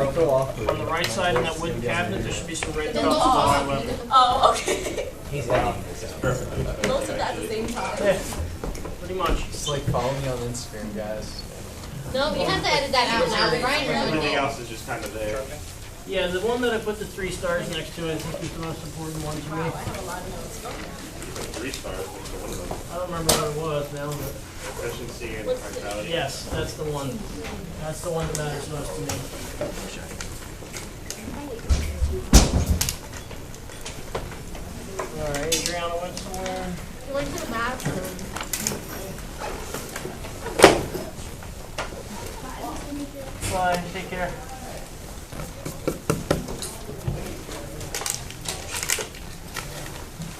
On the right side in that wooden cabinet, there should be some red cups on my level. Oh, okay. He's out. This is perfect. Most of that at the same time. Yeah, pretty much. Just like follow me on Instagram, guys. No, you have to edit that out now. Brian ruined Everything it. else is just kind of there. Yeah, the one that I put the 3 stars next to, I think is the most important one to Wow, me. I have a lot of notes. 3 stars, what's one of them? I don't remember what it was now, but Efficiency and functionality. yes, that's the one. That's the one that matters most to me. All right, Adriana went somewhere. You went to the bathroom. Bye, take care.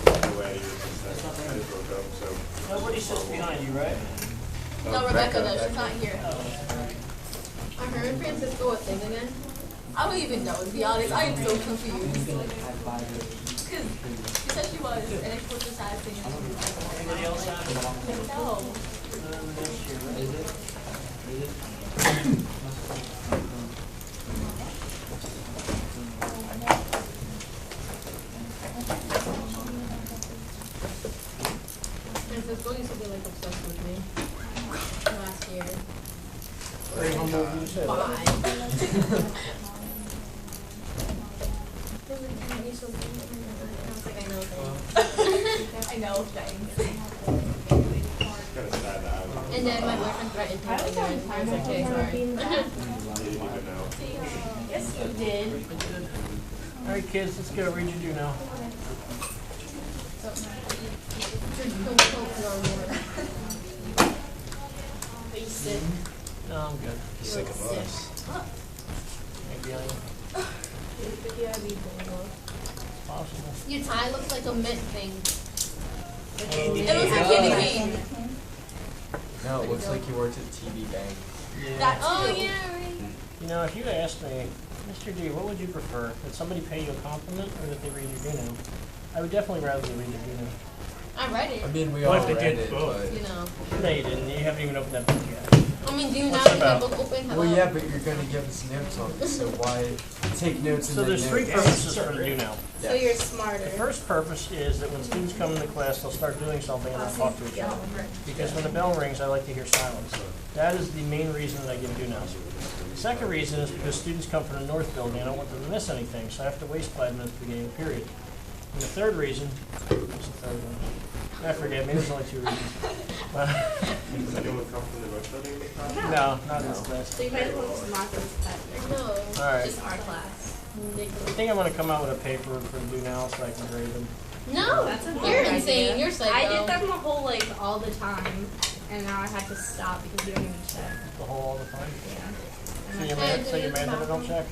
I just woke up, so. Nobody sits behind you, right? No, Rebecca does. She's not here. Are her and Francisco a thing again? I don't even know, to be honest. I am so confused. Because she said she was, and then she put the side thing. Anybody else have it? No. Francisco used to be like obsessed with me last year. Very humble of you to say that. Bye. I know, thanks. Kind of sad that I was. And then my boyfriend threatened to take it. I was like, okay, sorry. You didn't even know. Yes, you did. All right, kids, let's go. Read your do now. Are you sick? No, I'm good. He's sick of us. Maybe I'm possible. Your tie looks like a mint thing. It looks like candy cane. No, it looks like you worked at TV Bank. Yeah. That's Oh true. yeah, right. You know, if you asked me, Mr. D, what would you prefer? That somebody pay you a compliment or that they read your do now? I would definitely rather they read your do now. I read it. I mean, we What all if they read did it, both? but... You know. No, you didn't. You haven't even opened that book yet. I mean, do you What's not it have about? the book open? Hello? Well, yeah, but you're going to give us notes on it, so why take notes and So then there's 3 notes? purposes for the do now. Yeah. So you're smarter. The first purpose is that when students come into class, they'll start doing something and they'll talk to each other. Because when the bell rings, I like to hear silence. That is the main reason that I give do nows. The second reason is because students come from the north building, I don't want them to miss anything, so I have to waste 5 minutes at the beginning of the period. And the third reason, what's the third one? I forget, maybe there's only 2 reasons. Does anyone come from the North Building? No, not in this class. So you might as well just not go to that. No. All right. Just our class. I think I'm going to come out with a paper for the do now so I can grade them. No, That's a you're good insane. idea. You're psycho. I did them the whole all the time, and now I had to stop because you don't even check. The whole all the time. Yeah. So you're mad that I don't check?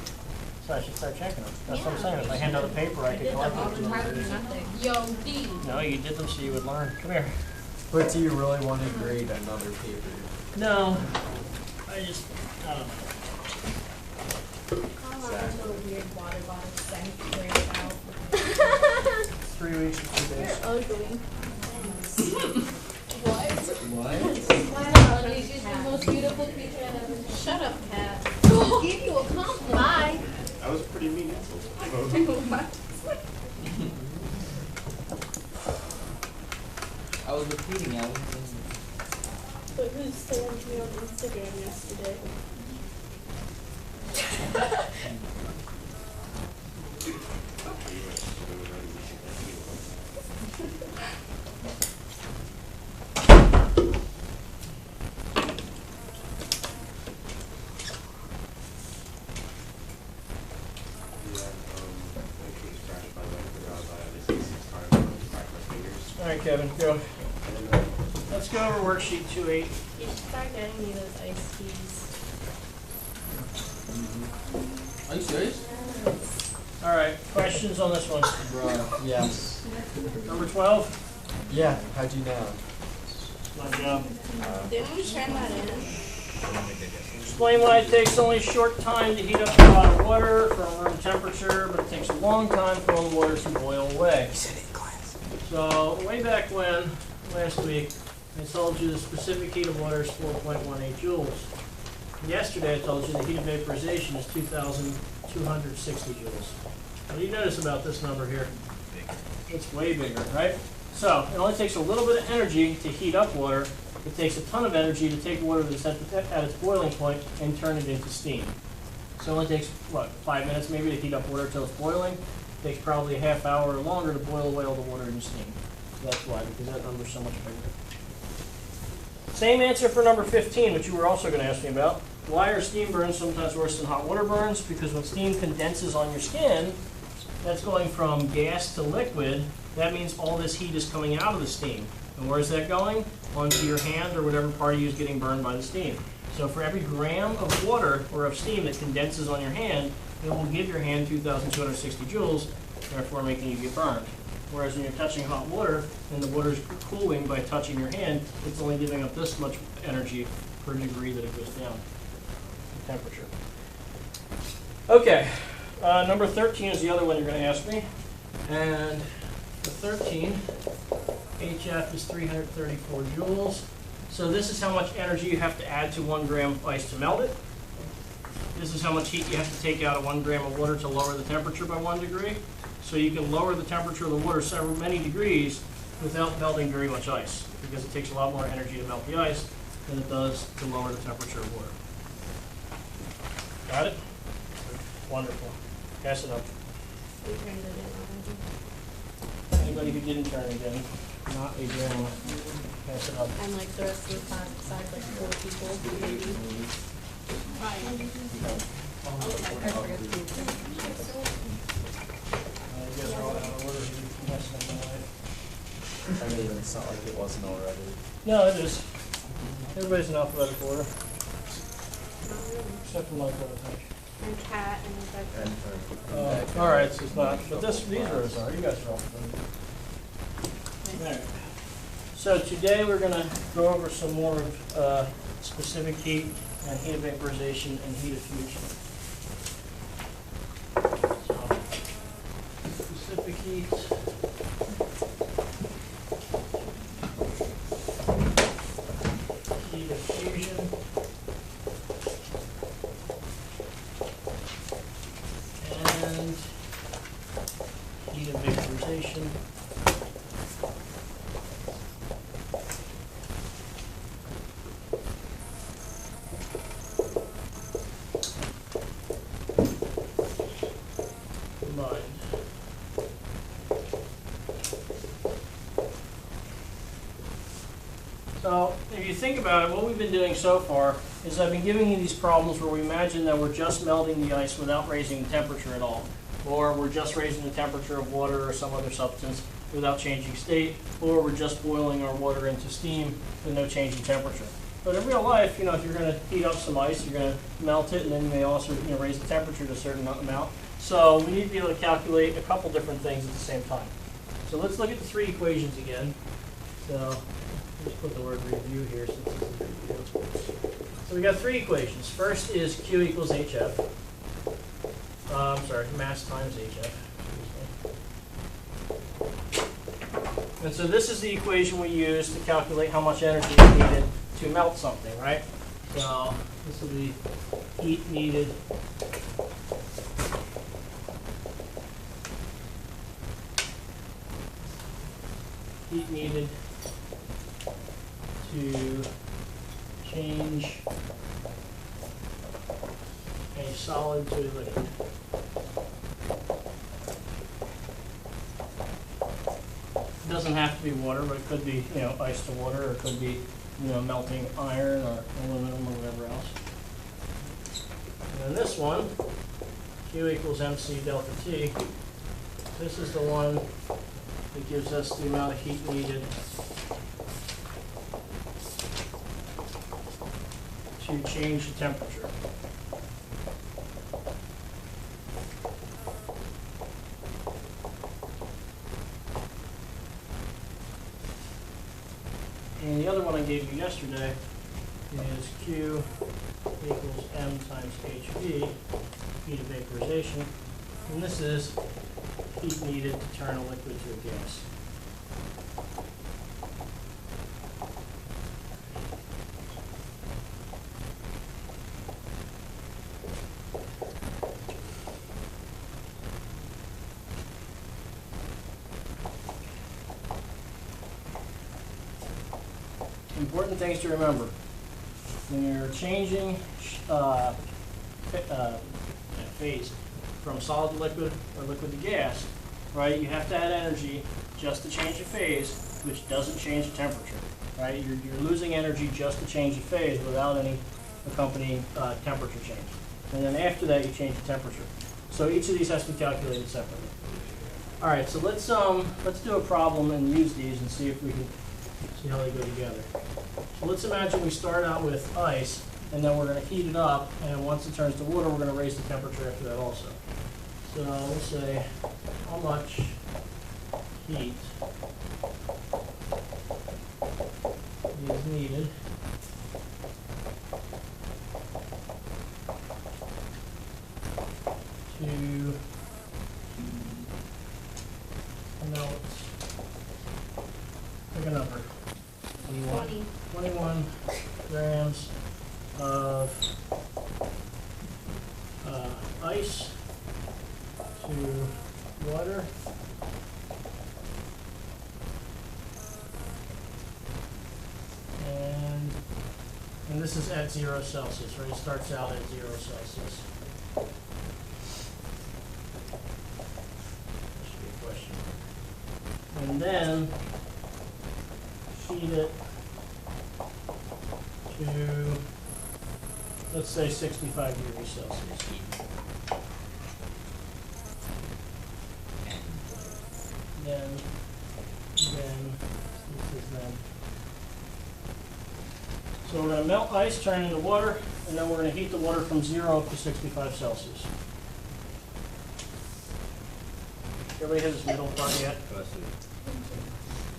So I should start checking them. That's what I'm saying. If I hand out a paper, I I could did them collect all the time it. for nothing. Yo, D. No, you did them so you would learn. Come here. But do you really want to grade another paper? No. I don't know. Oh, that little weird water bottle scent wears out. 3 weeks or 2 days. Ugly. Wow, she's the most beautiful creature I've ever seen. Shut up, cat. Give you a compliment. Bye. That was pretty mean. I was repeating it. But who sent me on Instagram yesterday? All right, Kevin, go. Let's go over worksheet 2.8. You should start getting me those iced teas. Are you serious? All right, questions on this one? Bro, yes. Number 12? Yeah, how'd you know? My job. Didn't we turn that in? Explain why it takes only a short time to heat up a pot of water from room temperature, but it takes a long time for all the water to boil away. So, way back when, last week, I told you the specific heat of water is 4.18 joules. Yesterday I told you the heat of vaporization is 2,260 joules. What do you notice about this number here? It's way bigger, right? So it only takes a little bit of energy to heat up water. It takes a ton of energy to take water that's at its boiling point and turn it into steam. So it only takes, what, 5 minutes maybe to heat up water until it's boiling. It takes probably a half hour or longer to boil away all the water into steam. So that's why, because that number's so much bigger. Same answer for number 15, which you were also going to ask me about. Why are steam burns sometimes worse than hot water burns? Because when steam condenses on your skin, that's going from gas to liquid. That means all this heat is coming out of the steam. And where is that going? Onto your hand or whatever part of you is getting burned by the steam. So for every gram of water or of steam that condenses on your hand, it will give your hand 2,260 joules, therefore making you get burned. Whereas when you're touching hot water and the water is cooling by touching your hand, it's only giving up this much energy per degree that it goes down in temperature. Okay, number 13 is the other one you're going to ask me. And for 13, HF is 334 joules. So this is how much energy you have to add to 1 gram of ice to melt it. This is how much heat you have to take out of 1 gram of water to lower the temperature by 1 degree. So you can lower the temperature of the water many degrees without melting very much ice, because it takes a lot more energy to melt the ice than it does to lower the temperature of water. Got it? Wonderful. Pass it up. Anybody who didn't turn again, not a drama. Pass it up. And like the rest of the class, besides like 4 people, maybe. You guys are all out of order. You messed up my life. I mean, it's not like it wasn't already. No, it is. Everybody's in alphabetical order. Except for Michael, I think. And Cat and Rebecca. And All right, so it's not. But these rows are. You guys are all familiar. All right. So today we're going to go over some more of specific heat and heat of vaporization and heat of fusion. So, specific heat. Heat of fusion. And heat of vaporization. Combined. So if you think about it, what we've been doing so far is I've been giving you these problems where we imagine that we're just melting the ice without raising the temperature at all. Or we're just raising the temperature of water or some other substance without changing state. Or we're just boiling our water into steam with no change in temperature. But in real life, if you're going to heat up some ice, you're going to melt it, and then you may also raise the temperature to a certain amount. So we need to be able to calculate a couple different things at the same time. So let's look at the 3 equations again. So let's put the word review here since it's a review. So we got 3 equations. First is Q equals HF. Mass times HF. And so this is the equation we use to calculate how much energy is needed to melt something, right? So this will be heat needed to change a solid to a liquid. It doesn't have to be water, but it could be, ice to water, or it could be, melting iron or aluminum or whatever else. And then this one, Q equals MC delta T. This is the one that gives us the amount of heat needed to change the temperature. And the other one I gave you yesterday is Q equals M times HV, heat of vaporization. And this is heat needed to turn a liquid to a gas. important things to remember. When you're changing phase from solid to liquid or liquid to gas, right, you have to add energy just to change the phase, which doesn't change the temperature, right? You're losing energy just to change the phase without any accompanying temperature change. And then after that, you change the temperature. So each of these has to be calculated separately. All right, so let's do a problem and use these and see if we can see how they go together. So let's imagine we start out with ice, and then we're going to heat it up, and once it turns to water, we're going to raise the temperature after that also. So we'll say how much heat is needed to melt, pick a number, 21 grams of ice to water and this is at 0 Celsius, right? It starts out at 0 Celsius. That should be a question. And then heat it to, let's say, 65 degrees Celsius. Then, this is then. So we're going to melt ice, turn it into water, and then we're going to heat the water from 0 up to 65 Celsious. Everybody has this middle part yet? So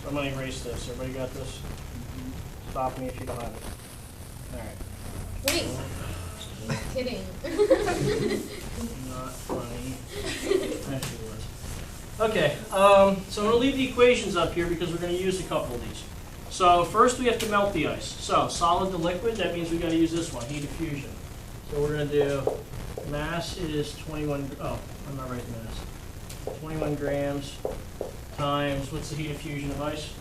I'm going to erase this. Everybody got this? Stop me if you don't have it. All right. Wait. Just kidding. Not funny. Actually was. Okay, so I'm going to leave the equations up here because we're going to use a couple of these. So first we have to melt the ice. So solid to liquid, that means we've got to use this one, heat of fusion. So we're going to do, mass is 21, oh, I'm not writing mass. 21 grams times, what's the heat of fusion of ice?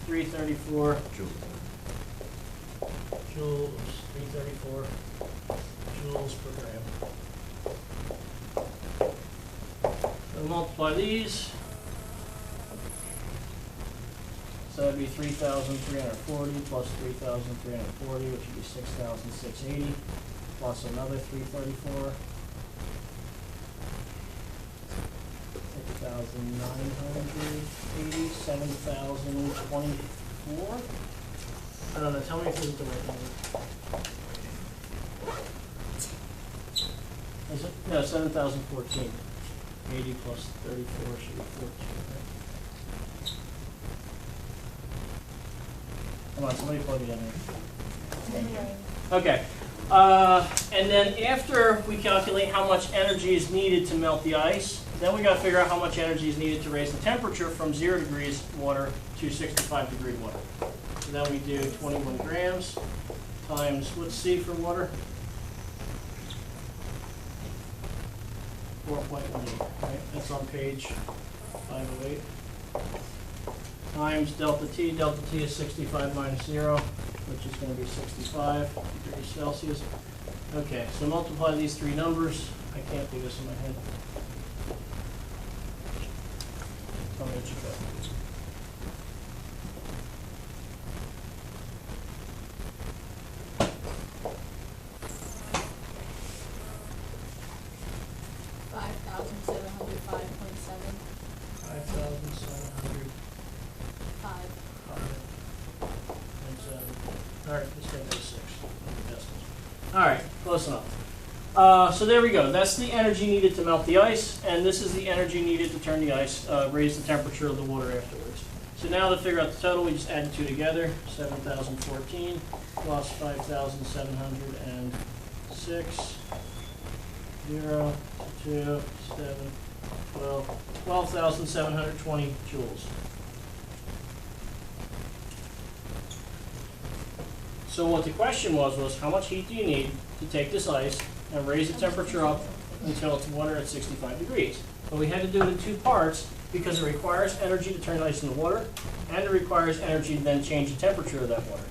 334 joules, 334 joules per gram. So multiply these. So that would be 3,340 plus 3,340, which would be 6,680, plus another 334. 6,980, 7,024. I don't know, tell me if this is the right number. Is it? No, 7,014. 80 plus 34 should be 14, right? Come on, somebody plug it in there. Okay. And then after we calculate how much energy is needed to melt the ice, then we got to figure out how much energy is needed to raise the temperature from 0 degrees water to 65 degree water. So then we do 21 grams times, what's C for water? 4.18, right? That's on page 508. Times delta T. Delta T is 65 minus 0, which is going to be 65 degrees Celsius. Okay, so multiply these three numbers. I can't do this in my head. Tell me what you got. All right, close enough. So there we go. That's the energy needed to melt the ice, and this is the energy needed to turn the ice, raise the temperature of the water afterwards. So now to figure out the total, we just add the two together. 7,014 plus 5,706. 0, 2, 7, 12, 12,720 joules. So what the question was how much heat do you need to take this ice and raise the temperature up until it's water at 65 degrees? But we had to do it in two parts because it requires energy to turn ice into water, and it requires energy to then change the temperature of that water.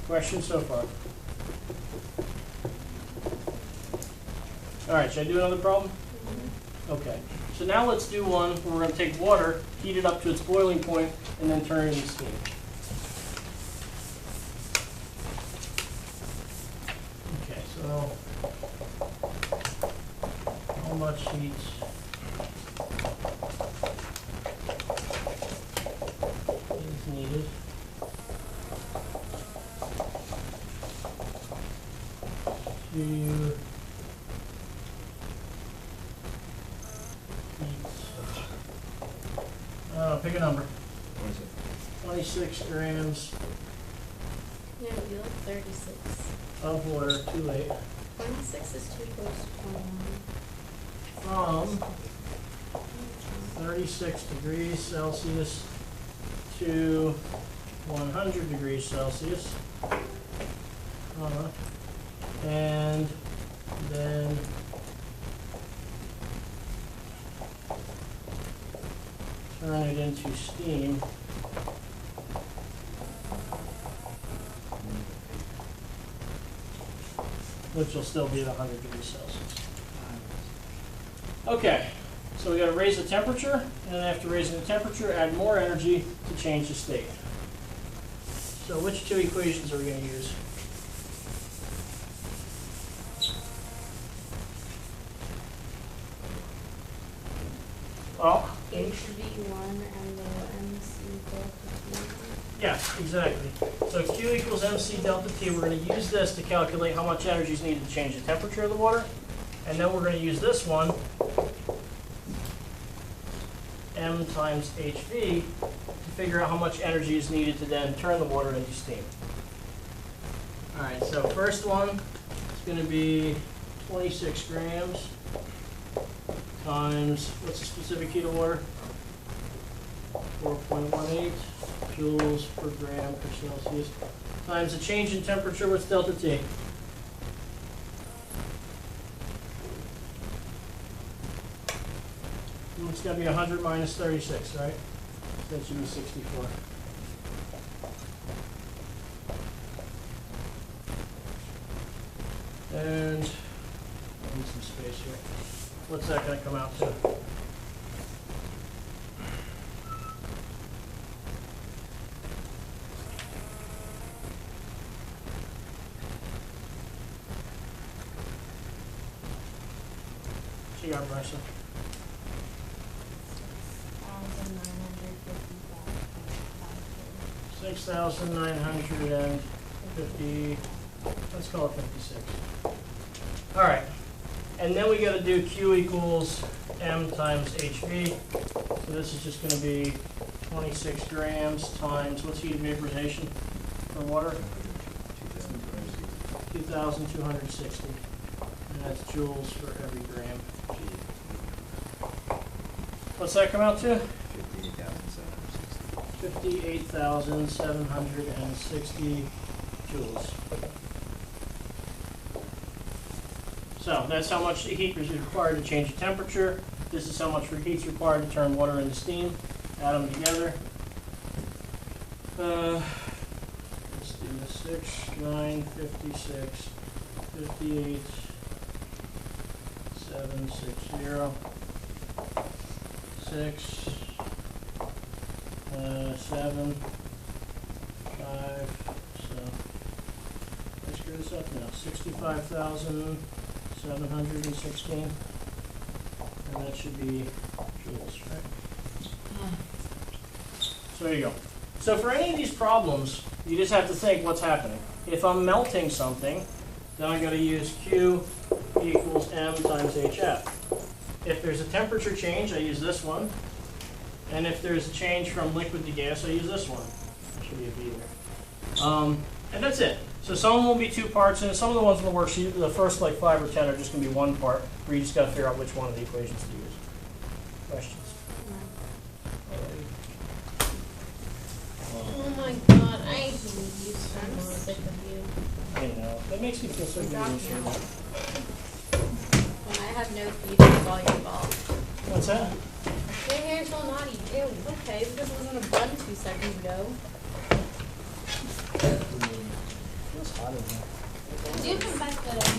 Questions so far? All right, should I do another problem? Okay. So now let's do one where we're going to take water, heat it up to its boiling point, and then turn it into steam. Okay, so how much heat is needed to pick a number. 26 grams Yeah, you like 36. of water, too late, 26 is too close to 21. from 36 degrees Celsius to 100 degrees Celsius. And then turn it into steam. Which will still be at 100 degrees Celsius. Okay, so we got to raise the temperature, and then after raising the temperature, add more energy to change the state. So which two equations are we going to use? Well, HV1 and the MC delta T. yes, exactly. So Q equals MC delta T. We're going to use this to calculate how much energy is needed to change the temperature of the water. And then we're going to use this one, M times HV, to figure out how much energy is needed to then turn the water into steam. All right, so first one is going to be 26 grams times, what's the specific heat of water? 4.18 joules per gram per Celsius, times the change in temperature, what's delta T? It's got to be 100 minus 36, right? So that should be 64. And I need some space here. What's that going to come out to? What you got, Marissa? 6,950, let's call it 56. All right, and then we got to do Q equals M times HV. So this is just going to be 26 grams times, what's heat of vaporization for water? 2,260. And that's joules for every gram. What's that come out to? 58,760 joules. So that's how much heat is required to change the temperature. This is how much heat is required to turn water into steam. Add them together. Let's do the 6, 9, 56, 58, 760, 6, 7, 5, so let's screw this up now. 65,716, and that should be joules, right? So there you go. So for any of these problems, you just have to think what's happening. If I'm melting something, then I'm going to use Q equals M times HF. If there's a temperature change, I use this one. And if there's a change from liquid to gas, I use this one. There should be a B there. And that's it. So some of them will be 2 parts, and some of the ones in the worksheet, the first like 5 or 10 are just going to be 1 part, where you just got to figure out which one of the equations to use. Questions? Oh my god, I hate you so I'm much. sick of you. I know. That makes me feel so good. When I have no feedback, all your fault. What's that? Your hair's so naughty. Ew, okay, because it was in a bun 2 seconds ago. Feels hot in here. Do you have back the